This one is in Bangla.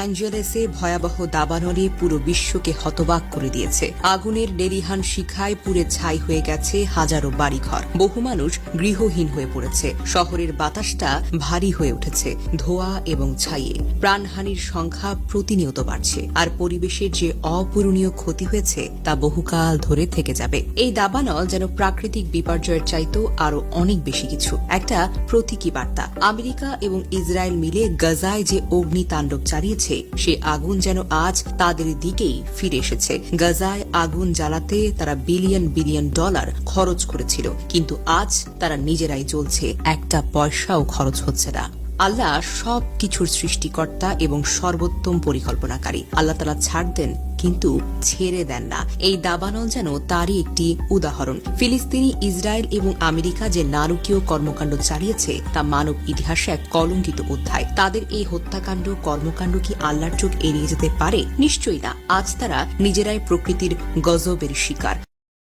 অ্যাঞ্জেলেসে ভয়াবহ দাবানলে পুরো বিশ্বকে হতবাক করে দিয়েছে। আগুনের লেলিহান শিখায় পুড়ে ছাই হয়ে গেছে হাজারো বাড়িঘর। বহু মানুষ গৃহহীন হয়ে পড়েছে। শহরের বাতাসটা ভারী হয়ে উঠেছে ধোঁয়া এবং ছাইয়ে। প্রাণহানির সংখ্যা প্রতিনিয়ত বাড়ছে, আর পরিবেশের যে অপূরণীয় ক্ষতি হয়েছে তা বহুকাল ধরে থেকে যাবে। এই দাবানল যেন প্রাকৃতিক বিপর্যয়ের চাইতেও আরো অনেক বেশি কিছু, একটা প্রতীকী বার্তা। আমেরিকা এবং ইসরায়েল মিলে গাজায় যে অগ্নিতাণ্ডব চালিয়েছে, সে আগুন যেন আজ তাদের দিকেই ফিরে এসেছে। গাজায় আগুন জ্বালাতে তারা বিলিয়ন বিলিয়ন ডলার খরচ করেছিল, কিন্তু আজ তারা নিজেরাই জ্বলছে, একটা পয়সাও খরচ হচ্ছে না। আল্লাহ সব কিছুর সৃষ্টিকর্তা এবং সর্বোত্তম পরিকল্পনাকারী। আল্লাহ তাআলা ছাড় দেন কিন্তু ছেড়ে দেন না। এই দাবানল যেন তারই একটি উদাহরণ। ফিলিস্তিনি, ইসরায়েল এবং আমেরিকা যে নারকীয় কর্মকাণ্ড চালিয়েছে তা মানব ইতিহাসে এক কলঙ্কিত অধ্যায়। তাদের এই হত্যাকাণ্ড কর্মকাণ্ড কি আল্লাহর চোখ এড়িয়ে যেতে পারে? নিশ্চয়ই না। আজ তারা নিজেরাই প্রকৃতির গজবের শিকার।